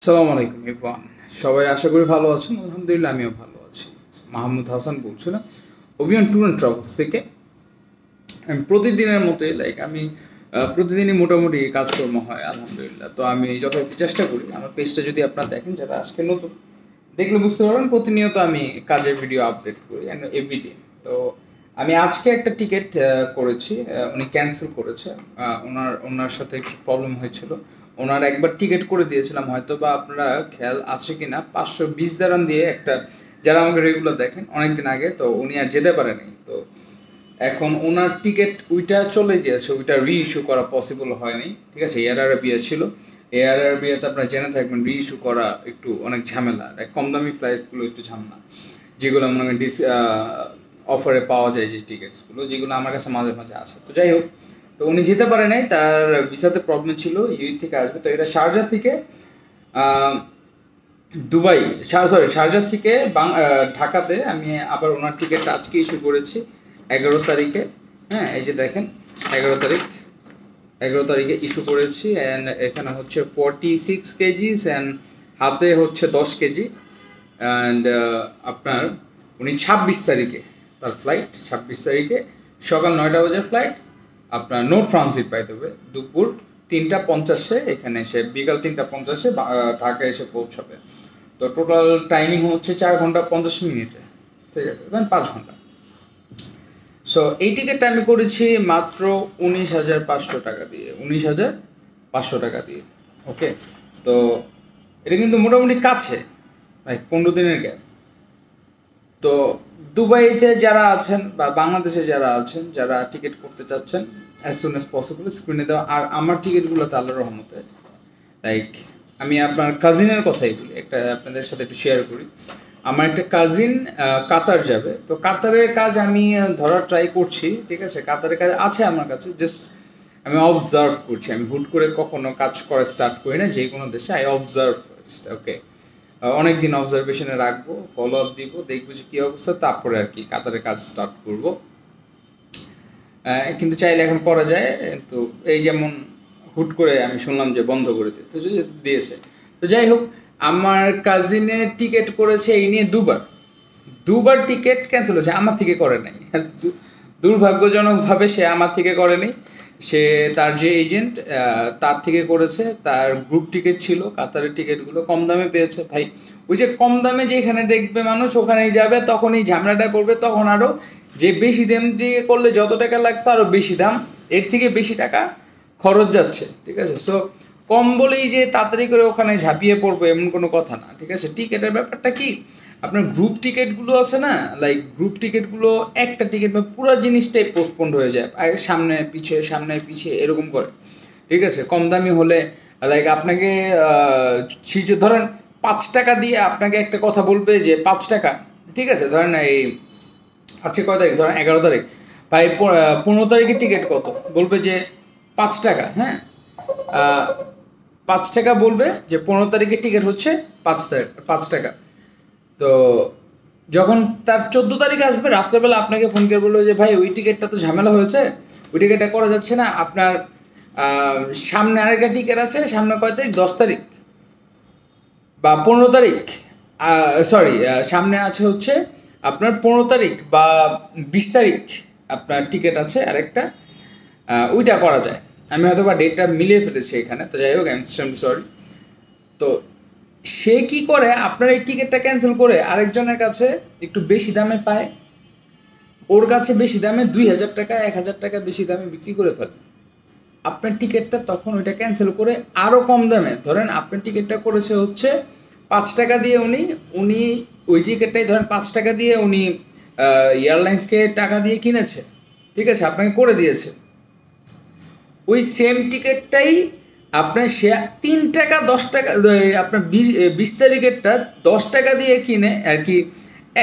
আসসালামু আলাইকুম এভরিওয়ান। সবাই আশা করি ভালো আছেন। আলহামদুলিল্লাহ আমিও ভালো আছি। মাহমুদ হাসান বলছিলাম অভিয়ান ট্যুর অ্যান্ড ট্রাভেলস থেকে। আমি প্রতিদিনের মতোই আমি প্রতিদিনই মোটামুটি কাজকর্ম হয় আলহামদুলিল্লাহ। তো আমি যথাযথ চেষ্টা করি। আমার পেজটা যদি আপনারা দেখেন, যারা আজকে নতুন, দেখলে বুঝতে পারবেন প্রতিনিয়ত আমি কাজের ভিডিও আপডেট করি অ্যান্ড এভরিডে। তো আমি আজকে একটা টিকিট করেছি, উনি ক্যান্সেল করেছে। ওনার সাথে একটু প্রবলেম হয়েছিল। ওনার একবার টিকিট করে দিয়েছিলাম, হয়তো বা আপনারা খেয়াল আছে কি না, 520 দিয়ে একটা, যারা আমাকে রেগুলার দেখেন অনেকদিন আগে, তো উনি আর যেতে পারেনি। তো এখন ওনার টিকিট ওইটা চলে গিয়েছে, ওইটা রি ইস্যু করা পসিবল হয়নি। ঠিক আছে, এয়ার আরাবিয়া ছিল। এয়ার আরাবিয়াতে আপনারা জেনে থাকবেন রি ইস্যু করা একটু অনেক ঝামেলা। কম দামি ফ্লাইটগুলো একটু ঝামেলা, যেগুলো মনে করেন অফারে পাওয়া যায়, যে টিকিটসগুলো যেগুলো আমার কাছে মাঝে মাঝে আসে। তো যাই হোক, তো উনি যেতে পারে নাই, তার ভিসাতে প্রবলেম ছিল, ইউই থেকে আসবে। তো এটা শারজা থেকে দুবাই, শারজা থেকে ঢাকাতে আমি আবার ওনার টিকিটটা আজকে ইস্যু করেছি 11 তারিখে। হ্যাঁ, এই যে দেখেন 11 তারিখ, 11 তারিখে ইস্যু করেছি। অ্যান্ড এখানে হচ্ছে 46 কেজিস অ্যান্ড হাতে হচ্ছে 10 কেজি। অ্যান্ড আপনার উনি 26 তারিখে তার ফ্লাইট, 26 তারিখে সকাল 9টা বাজার ফ্লাইট। আপনার নো ট্রানজিট পাইতে হবে, দুপুর 3টা 50-এ এখানে এসে, বিকাল 3টা 50-এ ঢাকায় এসে পৌঁছাবে। তো টোটাল টাইমিং হচ্ছে 4 ঘন্টা 50 মিনিটে। ঠিক আছে, 5 ঘন্টা। সো এই টিকিটটা আমি করেছি মাত্র 19,500 টাকা দিয়ে, 19,500 টাকা দিয়ে। ওকে, তো এটা কিন্তু মোটামুটি কাছে, 15 দিনের গ্যাপ। তো দুবাইতে যারা আছেন বা বাংলাদেশে যারা আছেন, যারা টিকিট করতে চাচ্ছেন, অ্যাজ সুন অ্যাজ পসিবল স্ক্রিনে দেওয়া। আর আমার টিকিটগুলোতে আল্লাহর রহমতে, লাইক আমি আপনার কাজিনের কথাই বলি, একটা আপনাদের সাথে একটু শেয়ার করি। আমার একটা কাজিন কাতার যাবে। তো কাতারের কাজ আমি ধরার ট্রাই করছি। ঠিক আছে, কাতারের কাজ আছে আমার কাছে, জাস্ট আমি অবজার্ভ করছি। আমি হুট করে কখনো কাজ করা স্টার্ট করি না যে কোনো দেশে, আই অবজার্ভ। ওকে, অনেক দিন অবজারভেশনে রাখবো, ফলো আপ দিব, দেখবো যে কী অবস্থা, তারপরে আর কি কাতারের কাজ স্টার্ট করব। কিন্তু চাইলে এখন করা যায়। তো এই যেমন হুট করে আমি শুনলাম যে বন্ধ করে দিতে, তো যদি দিয়েছে। তো যাই হোক, আমার কাজিনের টিকিট করেছে এই নিয়ে দুবার, দুবার টিকিট ক্যান্সেল হয়েছে, আমার থেকে করে নাই। দুর্ভাগ্যজনকভাবে সে আমার থেকে করেনি, সে তার যে এজেন্ট তার থেকে করেছে। তার গ্রুপ টিকিট ছিল, কাতারের টিকিটগুলো কম দামে পেয়েছে। ভাই, ওই যে কম দামে যেখানে দেখবে মানুষ ওখানেই যাবে, তখন এই ঝামেলাটায় পড়বে, তখন আরও যে বেশি দাম দিয়ে করলে যত টাকা লাগতো আরও বেশি দাম, এর থেকে বেশি টাকা খরচ যাচ্ছে। ঠিক আছে, সো কম বলেই যে তাড়াতাড়ি করে ওখানে ঝাঁপিয়ে পড়বো এমন কোনো কথা না। ঠিক আছে, টিকিটের ব্যাপারটা কি, আপনার গ্রুপ টিকিটগুলো আছে না, গ্রুপ টিকিটগুলো একটা টিকিট বা পুরো জিনিসটাই পোস্টপন্ড হয়ে যায়, সামনে পিছিয়ে এরকম করে। ঠিক আছে, কম দামি হলে আপনাকে ধরেন 5 টাকা দিয়ে আপনাকে একটা কথা বলবে যে 5 টাকা। ঠিক আছে, ধরেন এই আজকে কয় তারিখ, ধরেন 11 তারিখ, ভাই 15 তারিখের টিকিট কত, বলবে যে 5 টাকা। হ্যাঁ, 5 টাকা বলবে যে 15 তারিখের টিকিট হচ্ছে 5 টাকা। তো যখন তার 14 তারিখ আসবে রাত্রেবেলা আপনাকে ফোন করে বললো যে ভাই ওই টিকিটটা তো ঝামেলা হয়েছে, ওই টিকিটটা করা যাচ্ছে না, আপনার সামনে আরেকটা টিকিট আছে, সামনে কয় তারিখ, 10 তারিখ বা 15 তারিখ, সরি, সামনে আছে হচ্ছে আপনার 15 তারিখ বা 20 তারিখ, আপনার টিকিট আছে আরেকটা, ওইটা করা যায়। আমি হয়তো বা ডেটটা মিলিয়ে ফেলেছি এখানে, তো যাই হোক, আই এম সরি। তো সে কি করে, আপনার এই টিকিটটা ক্যান্সেল করে আরেকজনের কাছে একটু বেশি দামে পায়, ওর কাছে বেশি দামে 2,000 টাকা 1,000 টাকা বেশি দামে বিক্রি করে ফেলে। আপনার টিকিটটা তখন ওইটা ক্যান্সেল করে আরও কম দামে, ধরেন আপনার টিকিটটা করেছে হচ্ছে 5 টাকা দিয়ে, উনি উনি ওই টিকিটটাই ধরেন 5 টাকা দিয়ে উনি এয়ারলাইন্সকে টাকা দিয়ে কিনেছে। ঠিক আছে, আপনাকে করে দিয়েছে। ওই সেম টিকিটটাই আপনার সে 3 টাকা 10 টাকা, আপনার 20 তারিখেরটা 10 টাকা দিয়ে কিনে আর কি,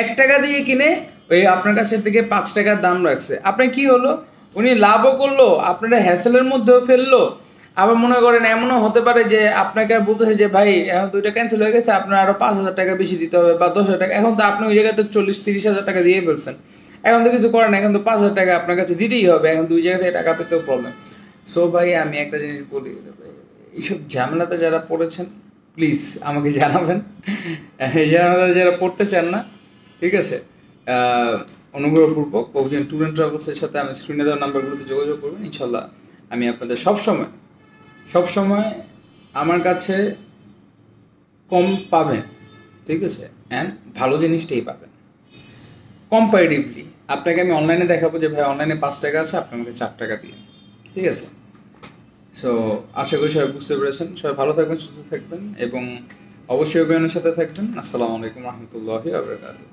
1 টাকা দিয়ে কিনে ওই আপনার কাছে থেকে 5 টাকার দাম রাখছে। আপনার কি হলো, উনি লাভও করলো, আপনারা হ্যাসেলের মধ্যেও ফেললো। আবার মনে করেন এমনও হতে পারে যে আপনাকে আর বলতেছে যে ভাই এখন দুইটা ক্যান্সেল হয়ে গেছে, আপনার আরও 5,000 টাকা বেশি দিতে হবে বা 10,000 টাকা। এখন তো আপনি ওই জায়গাতে 40-30 হাজার টাকা দিয়ে ফেলছেন, এখন তো কিছু করেন না, এখন তো 5,000 টাকা আপনার কাছে দিতেই হবে, এখন দুই জায়গা থেকে টাকা পেতেও প্রবলেম। সো ভাই, আমি একটা জিনিস বলি, এইসব ঝামেলাতে যারা পড়েছেন প্লিজ আমাকে জানাবেন। যারা পড়তে চান না, ঠিক আছে, অনুগ্রহপূর্বক অভিযান ট্যুর অ্যান্ড ট্রাভেলসের সাথে আমি স্ক্রিনে দেওয়া নাম্বারগুলোতে যোগাযোগ করবেন। ইনশাল্লাহ আমি আপনাদের সবসময় আমার কাছে কম পাবেন, ঠিক আছে, অ্যান্ড ভালো জিনিসটাই পাবেন কম্পারেটিভলি। আপনাকে আমি অনলাইনে দেখাবো যে ভাই অনলাইনে 5 টাকা আছে, আপনি আমাকে 4 টাকা দিন, ঠিক আছে। সো আশা করি সবাই বুঝতে পেরেছেন। সবাই ভালো থাকবেন, সুস্থ থাকবেন এবং অবশ্যই অভিযানের সাথে থাকবেন। আসসালামু আলাইকুম রহমতুল্লাহি ওয়া বারাকাতুহু।